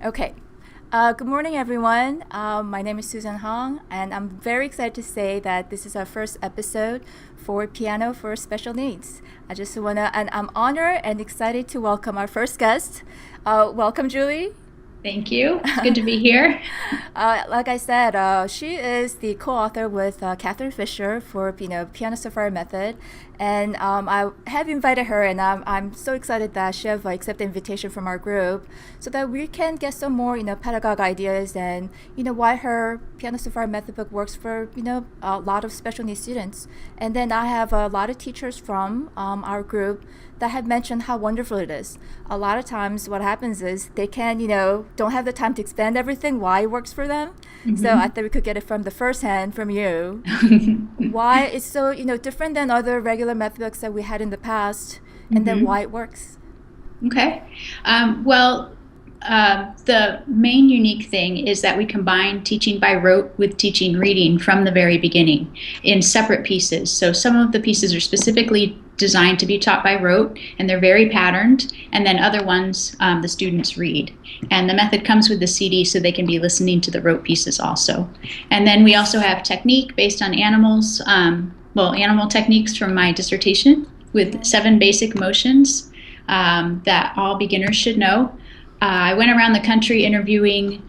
Okay. Good morning, everyone. My name is Susan Hong, and I'm very excited to say that this is our first episode for Piano for Special Needs. And I'm honored and excited to welcome our first guest. Welcome, Julie. Thank you. It's good to be here. Like I said, she is the co-author with Catherine Fisher for Piano Safari Method, and I have invited her, and I'm so excited that she have accepted the invitation from our group, so that we can get some more pedagogue ideas and why her Piano Safari Method book works for a lot of special needs students. And then I have a lot of teachers from our group that have mentioned how wonderful it is. A lot of times what happens is they can, don't have the time to expand everything, why it works for them. So I thought we could get it from the first hand from you. Why it's so, different than other regular method books that we had in the past, and then why it works. Okay. The main unique thing is that we combine teaching by rote with teaching reading from the very beginning in separate pieces. So some of the pieces are specifically designed to be taught by rote, and they're very patterned, and then other ones the students read. And the method comes with the CD, so they can be listening to the rote pieces also. And then we also have technique based on animals, animal techniques from my dissertation with 7 basic motions that all beginners should know. I went around the country interviewing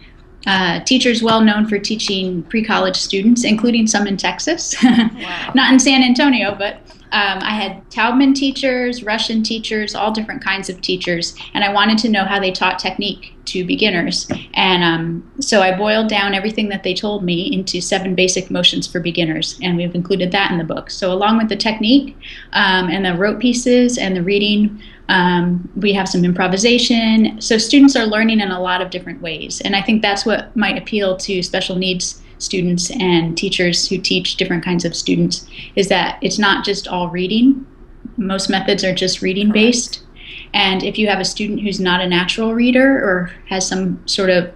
teachers well known for teaching pre-college students, including some in Texas, Wow. not in San Antonio, but I had Taubman teachers, Russian teachers, all different kinds of teachers, and I wanted to know how they taught technique to beginners. And so I boiled down everything that they told me into 7 basic motions for beginners, and we've included that in the book. So along with the technique and the rote pieces and the reading, we have some improvisation. So students are learning in a lot of different ways, and I think that's what might appeal to special needs students and teachers who teach different kinds of students, is that it's not just all reading. Most methods are just reading based. And if you have a student who's not a natural reader or has some sort of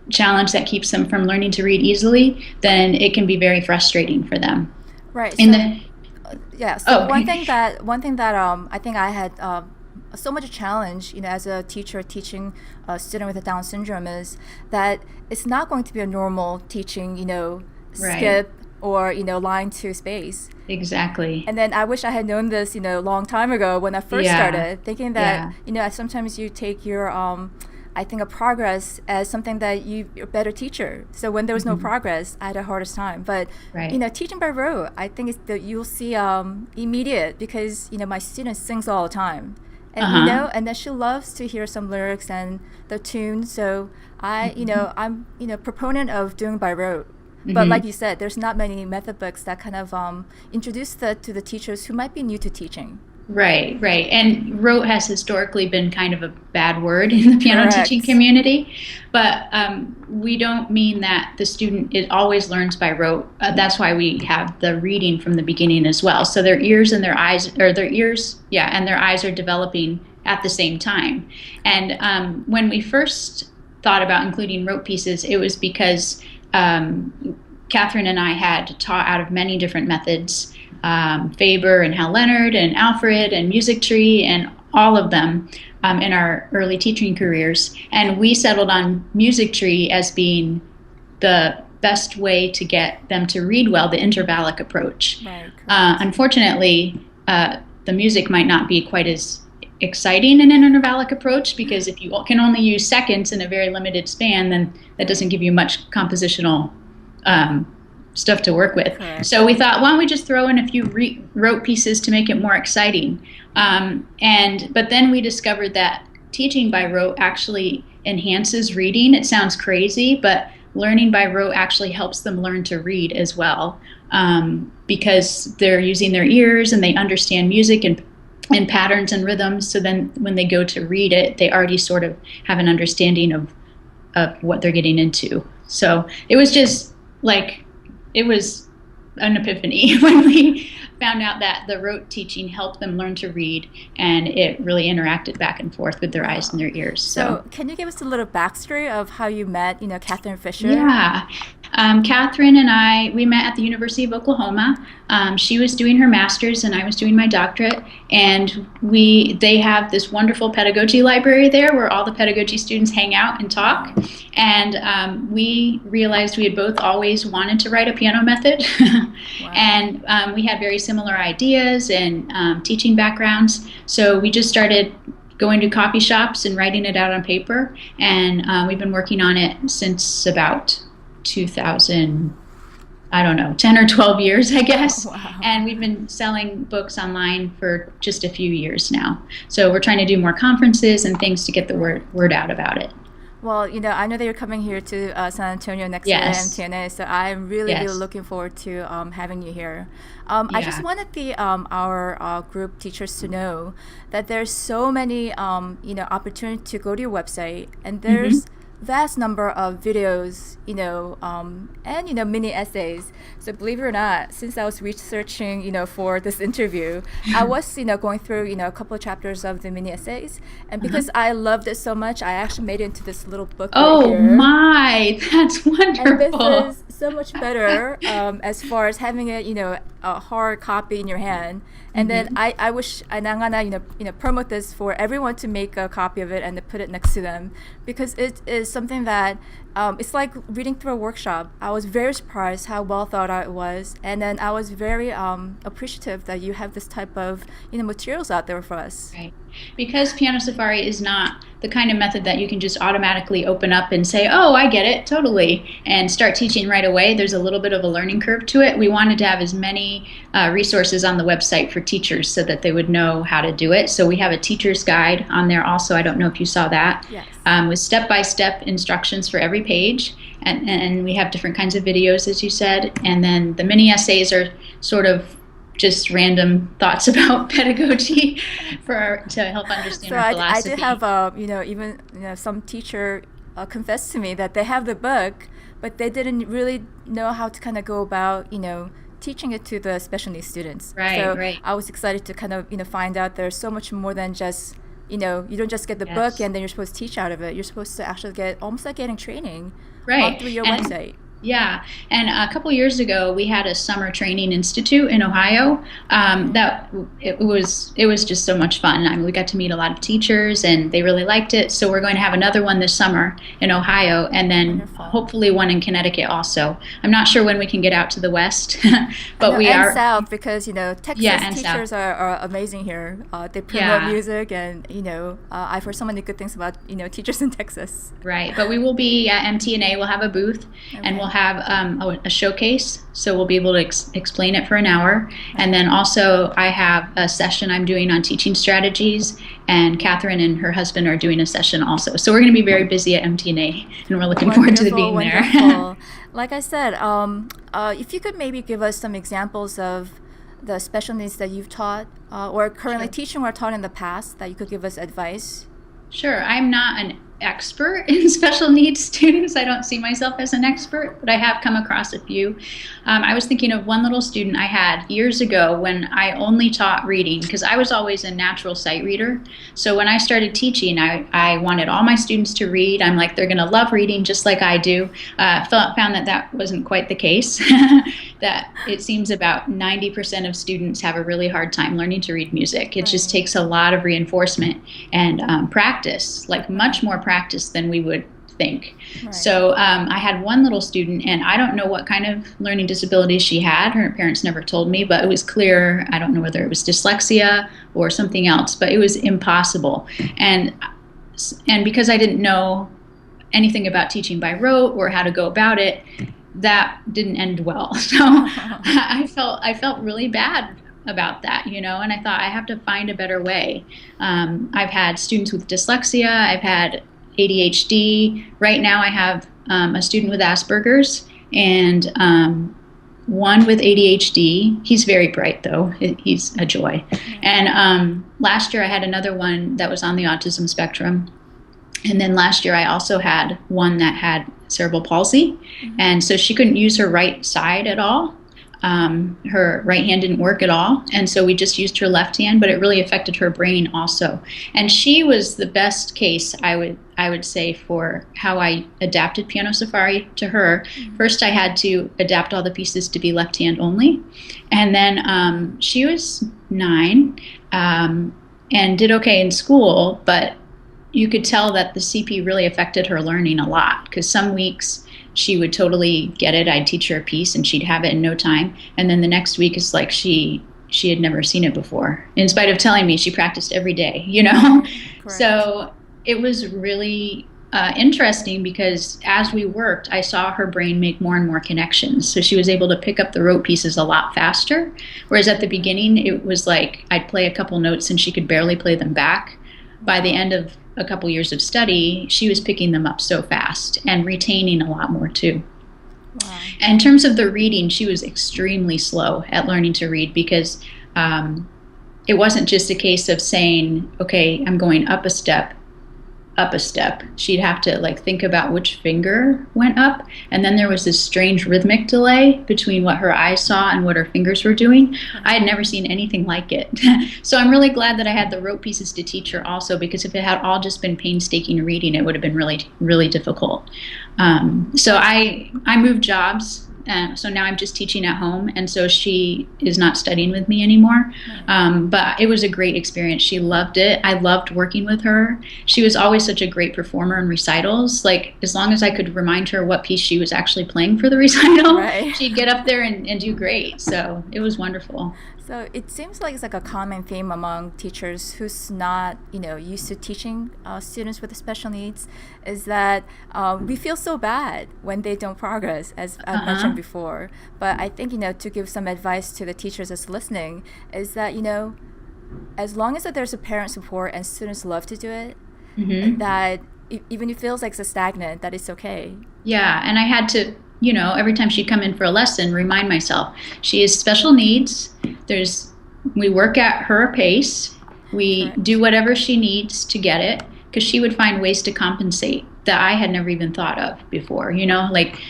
challenge that keeps them from learning to read easily, then it can be very frustrating for them. Right. Yeah. So Oh, one thing that I think I had so much challenge, as a teacher teaching a student with a Down syndrome, is that it's not going to be a normal teaching, Right. skip or line to space. Exactly. And then I wish I had known this, a long time ago when I first Yeah. started, thinking that sometimes you take your I think a progress as something that you're a better teacher. So when there was no progress, I had the hardest time. But Right. teaching by rote, I think it's that you'll see immediate, because my student sings all the time, and and then she loves to hear some lyrics and the tune. So I'm proponent of doing by rote. But like you said, there's not many method books that kind of introduce that to the teachers who might be new to teaching. Right, right. And rote has historically been kind of a bad word in the piano Correct. teaching community, but we don't mean that the student always learns by rote. That's why we have the reading from the beginning as well. So their ears and their eyes, or their ears, and their eyes are developing at the same time. And when we first thought about including rote pieces, it was because Catherine and I had taught out of many different methods, Faber and Hal Leonard and Alfred and Music Tree and all of them in our early teaching careers. And we settled on Music Tree as being the best way to get them to read well, the intervallic approach. Right. Unfortunately, the music might not be quite as exciting in an intervallic approach, because if you can only use seconds in a very limited span, then that doesn't give you much compositional stuff to work with. Correct. So we thought, why don't we just throw in a few rote pieces to make it more exciting? But then we discovered that teaching by rote actually enhances reading. It sounds crazy, but learning by rote actually helps them learn to read as well, because they're using their ears and they understand music and patterns and rhythms. So then when they go to read it, they already sort of have an understanding of what they're getting into. So it was just like, it was an epiphany when we found out that the rote teaching helped them learn to read, and it really interacted back and forth with their eyes and their ears. So, can you give us a little backstory of how you met, Catherine Fisher? Yeah. Catherine and I, we met at the University of Oklahoma. She was doing her master's and I was doing my doctorate. And they have this wonderful pedagogy library there where all the pedagogy students hang out and talk. And we realized we had both always wanted to write a piano method. Wow. And we had very similar ideas and teaching backgrounds. So we just started going to coffee shops and writing it out on paper. And we've been working on it since about 2000, I don't know, 10 or 12 years, I guess. Wow. And we've been selling books online for just a few years now. So we're trying to do more conferences and things to get the word out about it. Well, I know that you're coming here to San Antonio next year at MTNA, so I'm really looking forward to having you here. I just wanted our group teachers to know that there's so many opportunity to go to your website, and there's vast number of videos, and mini essays. So believe it or not, since I was researching, for this interview, I was, going through, a couple of chapters of the mini essays, and because I loved it so much, I actually made it into this little book. Oh right here. My, that's wonderful! And this is so much better as far as having it, a hard copy in your hand. And then I wish I'm gonna promote this for everyone to make a copy of it and to put it next to them, because it is something that it's like reading through a workshop. I was very surprised how well thought out it was, and then I was very appreciative that you have this type of materials out there for us. Right. Because Piano Safari is not the kind of method that you can just automatically open up and say, oh, I get it, totally, and start teaching right away. There's a little bit of a learning curve to it. We wanted to have as many resources on the website for teachers so that they would know how to do it. So we have a teacher's guide on there also. I don't know if you saw that. Yes. With step-by-step instructions for every page. And we have different kinds of videos, as you said. And then the mini essays are sort of just random thoughts about pedagogy to help understand our philosophy. I did have, even some teacher confessed to me that they have the book, but they didn't really know how to kind of go about, teaching it to the special needs students. Right, so right. I was excited to kind of, find out there's so much more than just, you don't just get the book and then you're supposed to teach out of it. You're supposed to actually get almost like getting training through your website. Yeah, and a couple years ago, we had a summer training institute in Ohio. It was just so much fun. I mean, we got to meet a lot of teachers, and they really liked it. So we're going to have another one this summer in Ohio, and then hopefully one in Connecticut also. I'm not sure when we can get out to the West, but we are South, because Texas teachers are amazing here. They promote music, and I've heard so many good things about teachers in Texas. Right, but we will be at MTNA. We'll have a booth, and we'll have a showcase, so we'll be able to explain it for an hour. And then also I have a session I'm doing on teaching strategies, and Catherine and her husband are doing a session also. So we're going to be very busy at MTNA, and we're looking forward to being there. Like I said, if you could maybe give us some examples of the special needs that you've taught or currently teaching or taught in the past that you could give us advice. Sure. I'm not an expert in special needs students. I don't see myself as an expert, but I have come across a few. I was thinking of one little student I had years ago when I only taught reading, because I was always a natural sight reader. So when I started teaching, I wanted all my students to read. I'm like, they're going to love reading just like I do. Found that wasn't quite the case. That it seems about 90% of students have a really hard time learning to read music. It just takes a lot of reinforcement and practice, like much more practice than we would think. Right. So I had one little student, and I don't know what kind of learning disabilities she had. Her parents never told me, but it was clear. I don't know whether it was dyslexia or something else, but it was impossible. And because I didn't know anything about teaching by rote or how to go about it, that didn't end well. So I felt really bad about that, and I thought I have to find a better way. I've had students with dyslexia. I've had ADHD. Right now I have a student with Asperger's and one with ADHD. He's very bright, though. He's a joy. And last year I had another one that was on the autism spectrum. And then last year I also had one that had cerebral palsy. And so she couldn't use her right side at all. Her right hand didn't work at all, and so we just used her left hand, but it really affected her brain also. And she was the best case, I would say, for how I adapted Piano Safari to her. First, I had to adapt all the pieces to be left hand only, and then she was 9 and did okay in school, but you could tell that the CP really affected her learning a lot, because some weeks she would totally get it. I'd teach her a piece and she'd have it in no time. And then the next week it's like she had never seen it before, in spite of telling me she practiced every day, you know? Correct. So it was really interesting, because as we worked, I saw her brain make more and more connections. So she was able to pick up the rote pieces a lot faster. Whereas at the beginning, it was like I'd play a couple notes and she could barely play them back. By the end of a couple years of study, she was picking them up so fast and retaining a lot more too. Wow. And in terms of the reading, she was extremely slow at learning to read, because it wasn't just a case of saying, okay, I'm going up a step. She'd have to like think about which finger went up, and then there was this strange rhythmic delay between what her eyes saw and what her fingers were doing. I had never seen anything like it. So I'm really glad that I had the rote pieces to teach her also, because if it had all just been painstaking reading, it would have been really, really difficult. So I moved jobs. So now I'm just teaching at home, and so she is not studying with me anymore. But it was a great experience. She loved it. I loved working with her. She was always such a great performer in recitals. Like, as long as I could remind her what piece she was actually playing for the recital, Right. she'd get up there and do great. So it was wonderful. So it seems like it's like a common theme among teachers who's not, used to teaching students with special needs, is that we feel so bad when they don't progress, as I mentioned before. But I think, to give some advice to the teachers that's listening, is that, as long as that there's a parent support and students love to do it, that even if it feels like it's stagnant, that it's okay. Yeah, and I had to, every time she'd come in for a lesson, remind myself, she has special needs. We work at her pace. We do whatever she needs to get it, because she would find ways to compensate that I had never even thought of before. Like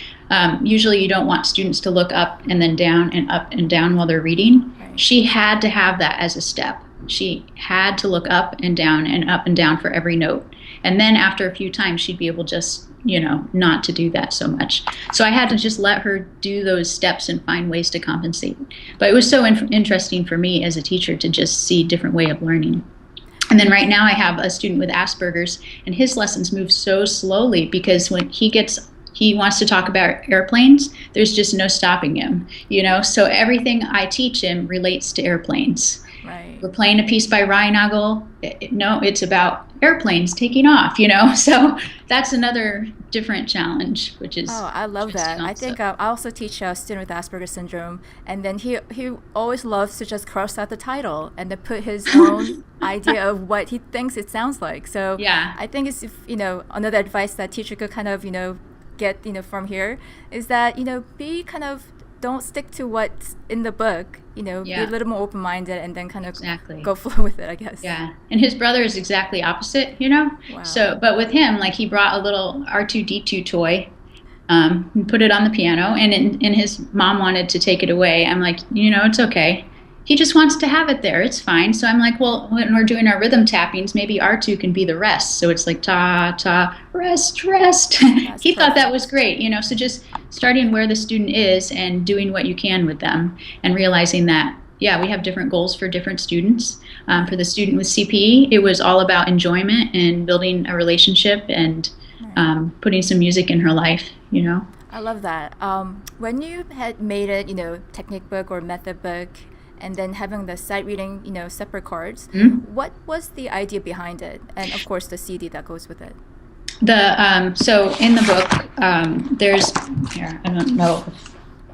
usually you don't want students to look up and then down and up and down while they're reading. Right. She had to have that as a step. She had to look up and down for every note. And then after a few times, she'd be able just, not to do that so much. So I had to just let her do those steps and find ways to compensate. But it was so interesting for me as a teacher to just see a different way of learning. And then right now I have a student with Asperger's, and his lessons move so slowly, because when he wants to talk about airplanes, there's just no stopping him, So everything I teach him relates to airplanes. Right. We're playing a piece by Reinagel. No, it's about airplanes taking off, So that's another different challenge, which is I love that. I think I also teach a student with Asperger's syndrome, and then he always loves to just cross out the title and then put his own idea of what he thinks it sounds like. So yeah. I think it's another advice that teacher could kind of get from here is that be kind of, don't stick to what's in the book, be a little more open-minded, and then kind of go flow with it, I guess. Yeah. And his brother is exactly opposite, Wow. So, but with him, like, he brought a little R2-D2 toy, and put it on the piano, and his mom wanted to take it away. I'm like, it's okay. He just wants to have it there. It's fine. So I'm like, well, when we're doing our rhythm tappings, maybe R2 can be the rest. So it's like ta, ta, rest, rest. He thought that was great, So just starting where the student is and doing what you can with them, and realizing that, we have different goals for different students. For the student with CP, it was all about enjoyment and building a relationship and putting some music in her life, I love that. When you had made it, technique book or method book, and then having the sight reading, separate cards, what was the idea behind it? And of course, the CD that goes with it. So in the book, there's here. I don't know.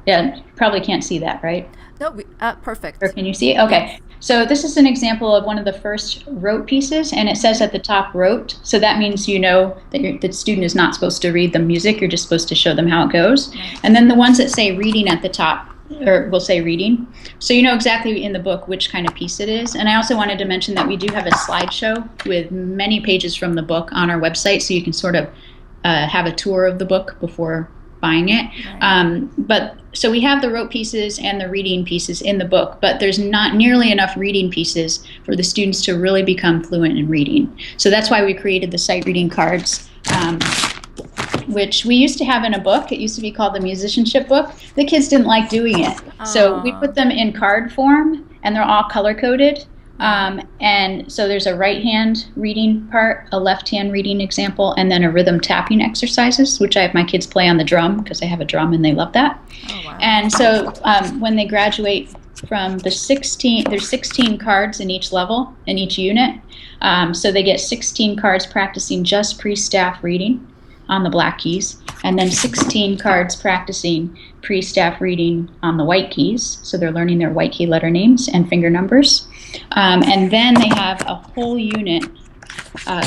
Yeah, probably can't see that, right? No, perfect. Or can you see it? Okay. So this is an example of one of the first rote pieces, and it says at the top rote. So that means that the student is not supposed to read the music. You're just supposed to show them how it goes. Nice. And then the ones that say reading at the top, or we'll say reading. So exactly in the book which kind of piece it is. And I also wanted to mention that we do have a slideshow with many pages from the book on our website, so you can sort of have a tour of the book before buying it. Right. But so we have the rote pieces and the reading pieces in the book, but there's not nearly enough reading pieces for the students to really become fluent in reading. So that's why we created the sight reading cards, which we used to have in a book. It used to be called the musicianship book. The kids didn't like doing it. So we put them in card form, and they're all color coded. And so there's a right hand reading part, a left hand reading example, and then a rhythm tapping exercises, which I have my kids play on the drum because I have a drum and they love that. Oh, wow. And so when they graduate from the 16, there's 16 cards in each level, in each unit. So they get 16 cards practicing just pre-staff reading on the black keys, and then 16 cards practicing pre-staff reading on the white keys. So they're learning their white key letter names and finger numbers. And then they have a whole unit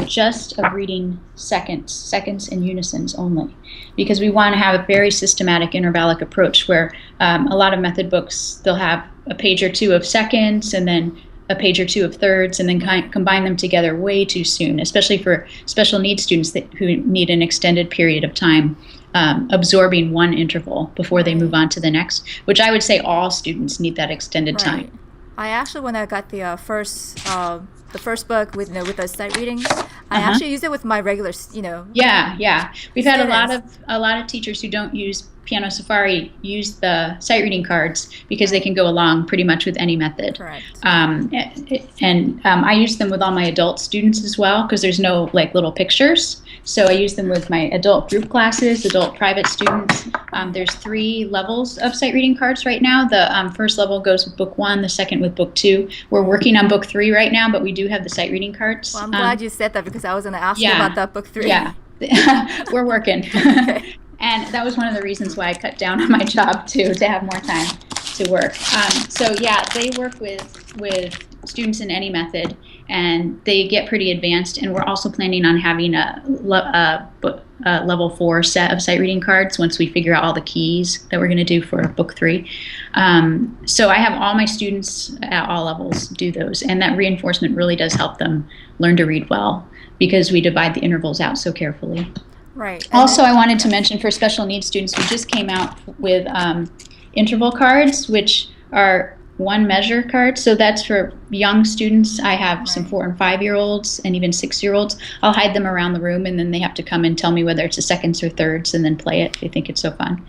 just of reading seconds and unisons only, because we want to have a very systematic intervallic approach where a lot of method books, they'll have a page or two of seconds and then a page or two of thirds, and then combine them together way too soon, especially for special needs students who need an extended period of time absorbing one interval before they move on to the next, which I would say all students need that extended time. I actually, when I got the first book with the sight reading, I actually used it with my regular, Yeah. We've had students. a lot of teachers who don't use Piano Safari use the sight reading cards because they can go along pretty much with any method. Correct. And I use them with all my adult students as well because there's no like little pictures. So I use them with my adult group classes, adult private students. There's 3 levels of sight reading cards right now. The first level goes with book 1, the second with book 2. We're working on book 3 right now, but we do have the sight reading cards. Well, I'm glad you said that because I was going to ask you about that book 3. Yeah, we're working. Okay. And that was one of the reasons why I cut down on my job too, to have more time to work. So yeah, they work with students in any method, and they get pretty advanced. And we're also planning on having a level 4 set of sight reading cards once we figure out all the keys that we're going to do for book 3. So I have all my students at all levels do those, and that reinforcement really does help them learn to read well because we divide the intervals out so carefully. Right. Also, I wanted to mention for special needs students, we just came out with interval cards, which are 1 measure cards. So that's for young students. I have some 4 and 5-year-olds and even 6-year-olds. I'll hide them around the room, and then they have to come and tell me whether it's a seconds or thirds, and then play it. They think it's so fun.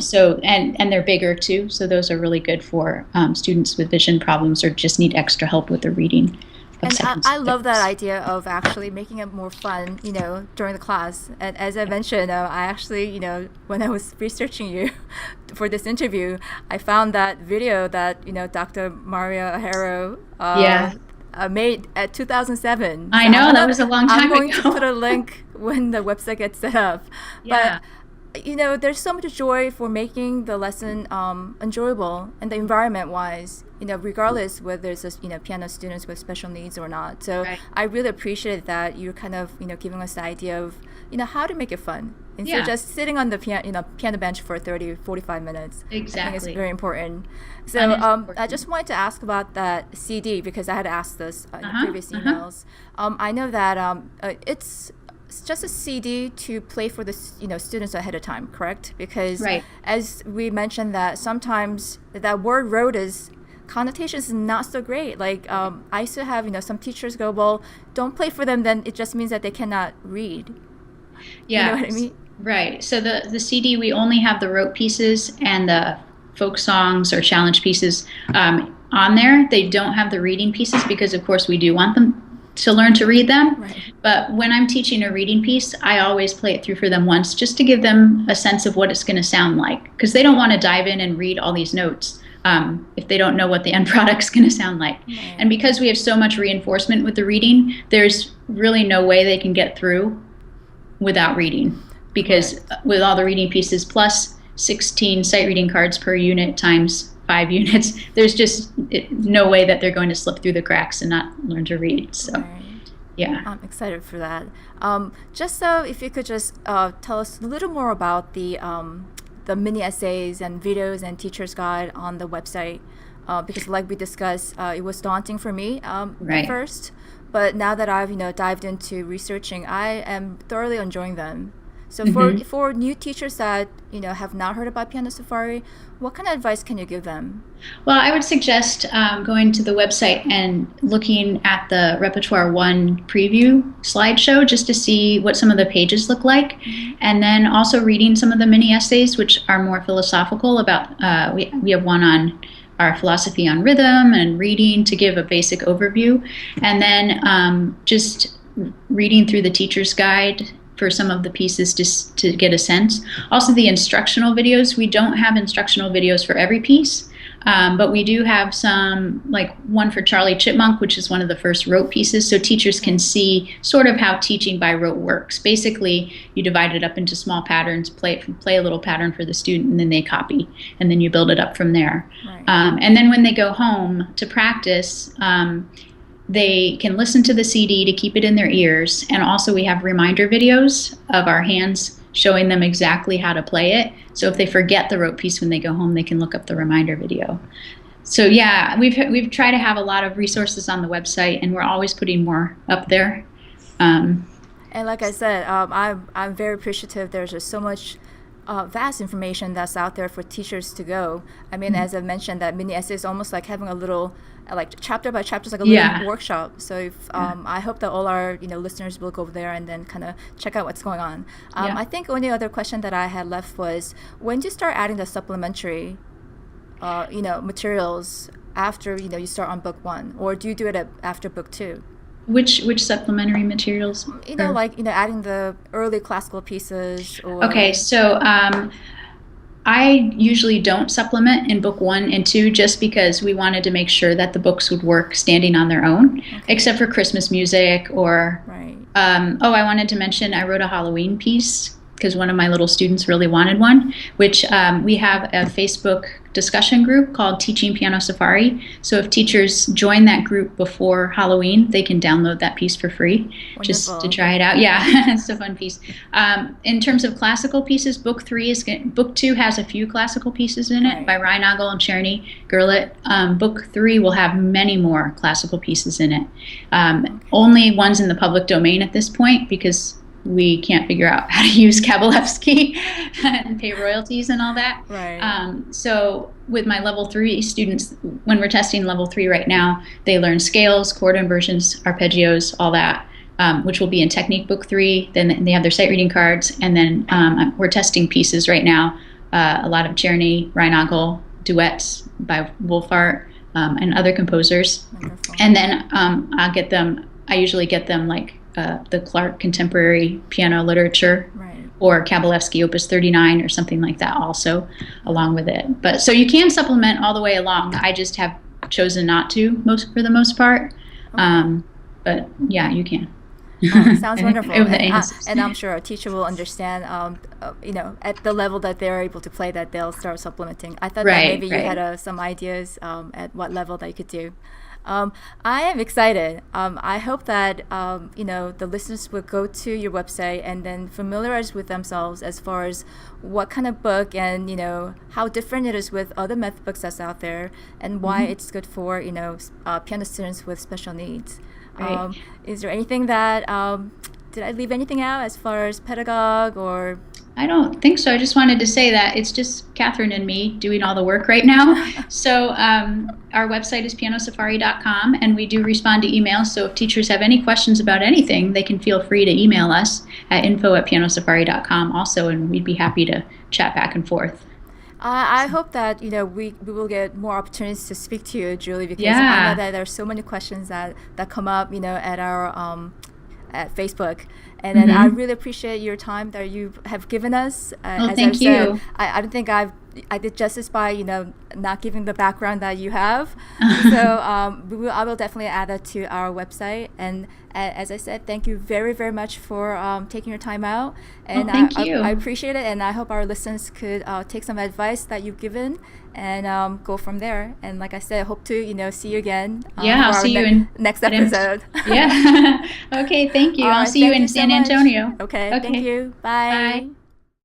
So and they're bigger too. So those are really good for students with vision problems or just need extra help with the reading. And I love that idea of actually making it more fun, during the class. And as I mentioned, I actually, when I was researching you for this interview, I found that video that, Dr. Maria O'Hara made at 2007. I know, that was a long time ago. I'm going to put a link when the website gets set up. Yeah. But there's so much joy for making the lesson enjoyable and the environment wise, regardless whether it's piano students with special needs or not. So I really appreciate that you're kind of giving us the idea of how to make it fun instead of just sitting on the piano bench for 45 minutes. Exactly. I think it's very important. So I just wanted to ask about that CD because I had asked this in previous emails. I know that it's just a CD to play for the students ahead of time, correct? Because as we mentioned that sometimes that word road is connotation is not so great. Like I used to have some teachers go, well, don't play for them, then it just means that they cannot read. Yeah, you know what I mean? Right. So the CD, we only have the rote pieces and the folk songs or challenge pieces on there. They don't have the reading pieces because of course we do want them to learn to read them. Right. But when I'm teaching a reading piece, I always play it through for them once just to give them a sense of what it's going to sound like, because they don't want to dive in and read all these notes if they don't know what the end product's going to sound like. Right. And because we have so much reinforcement with the reading, there's really no way they can get through without reading, because with all the reading pieces plus 16 sight reading cards per unit times 5 units, there's just no way that they're going to slip through the cracks and not learn to read. So, yeah. I'm excited for that. Just so if you could just tell us a little more about the mini essays and videos and teacher's guide on the website, because like we discussed, it was daunting for me at first, but now that I've dived into researching, I am thoroughly enjoying them. So for new teachers that have not heard about Piano Safari, what kind of advice can you give them? Well, I would suggest going to the website and looking at the Repertoire One preview slideshow just to see what some of the pages look like. And then also reading some of the mini essays, which are more philosophical about, we have one on our philosophy on rhythm and reading to give a basic overview. And then just reading through the teacher's guide for some of the pieces just to get a sense. Also the instructional videos. We don't have instructional videos for every piece, but we do have some, like one for Charlie Chipmunk, which is one of the first rote pieces, so teachers can see sort of how teaching by rote works. Basically, you divide it up into small patterns, play a little pattern for the student, and then they copy, and then you build it up from there. Right. And then when they go home to practice, they can listen to the CD to keep it in their ears, and also we have reminder videos of our hands showing them exactly how to play it. So if they forget the rote piece when they go home, they can look up the reminder video. So yeah, we've tried to have a lot of resources on the website, and we're always putting more up there. And like I said, I'm very appreciative. There's just so much vast information that's out there for teachers to go. I mean, as I mentioned, that mini essay is almost like having a little, like chapter by chapter, like a little workshop. So if, I hope that all our listeners will go there and then kind of check out what's going on. I think only other question that I had left was, when do you start adding the supplementary materials after you start on book 1, or do you do it after book 2? Which supplementary materials? Like adding the early classical pieces. Or... Okay, so I usually don't supplement in book 1 and 2 just because we wanted to make sure that the books would work standing on their own, except for Christmas music or. Right. I wanted to mention I wrote a Halloween piece because one of my little students really wanted one, which we have a Facebook discussion group called Teaching Piano Safari. So if teachers join that group before Halloween, they can download that piece for free. Wonderful. Just to try it out. Yeah, it's a fun piece. In terms of classical pieces, book 2 has a few classical pieces in it by Reinagel and Czerny Gerlit. Book 3 will have many more classical pieces in it. Only ones in the public domain at this point, because we can't figure out how to use Kabalevsky and pay royalties and all that. Right. So with my level 3 students, when we're testing level 3 right now, they learn scales, chord inversions, arpeggios, all that, which will be in Technique Book 3. Then they have their sight reading cards, and then we're testing pieces right now, a lot of Czerny, Reinagel, duets by Wolfart, and other composers. Wonderful. And then I usually get them like the Clark Contemporary Piano Literature, or Kabalevsky Opus 39 or something like that also along with it. But so you can supplement all the way along. I just have chosen not to for the most part. But yeah, you can. Sounds wonderful. And I'm sure a teacher will understand, at the level that they're able to play, that they'll start supplementing. I thought that maybe you had some ideas at what level that you could do. I am excited. I hope that the listeners will go to your website and then familiarize with themselves as far as what kind of book and how different it is with other method books that's out there, and why it's good for piano students with special needs. Right. Is there anything that did I leave anything out as far as pedagogue or? I don't think so. I just wanted to say that it's just Catherine and me doing all the work right now. So our website is pianosafari.com, and we do respond to emails. So if teachers have any questions about anything, they can feel free to email us at info@pianosafari.com also, and we'd be happy to chat back and forth. I hope that we will get more opportunities to speak to you, Julie, because I know that there's so many questions that come up at our at Facebook, and then I really appreciate your time that you have given us. Thank you. I don't think I did justice by not giving the background that you have. So I will definitely add that to our website. And as I said, thank you very, very much for taking your time out. And thank you. I appreciate it, and I hope our listeners could take some advice that you've given and go from there. And like I said, I hope to see you again. I'll see you in next episode. Yeah. Okay. Thank you. I'll see you in San Antonio. Okay. Thank you. Bye. Bye.